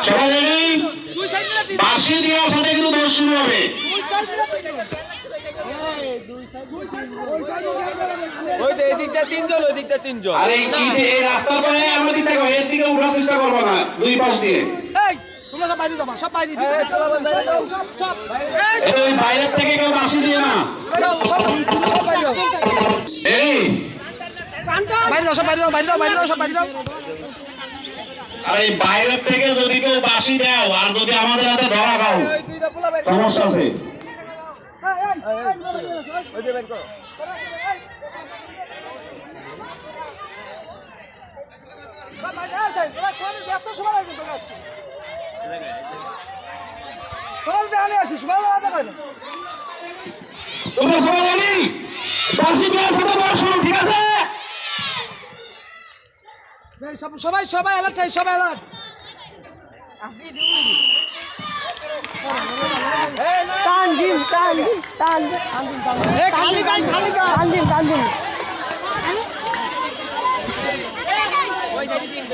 সবাই রেডি? বাঁশি দেওয়ার সাথে কিন্তু দৌড় শুরু হবে। আরে কি যে এই রাস্তার পরে আমার দিকে এর দিকে উঠার চেষ্টা করবো না, দুই পাশ দিয়ে এই বাইরের থেকে কেউ বাঁশি দিয়ে না। আর এই বাইরের থেকে যদি কেউ বাঁশি দাও আর যদি আমাদের হাতে ধরা খাও সমস্যা আছে। তোমরা সবাই রেডি? বাঁশি দেওয়ার সাথে বড় শুরু, ঠিক আছে? সবাই সবাই অ্যালার্ট চাই, সবাই অ্যালার্ট। তানজিম তানজিম তানজিম তানজিম তানজিম তানজিম ওই যাই দিন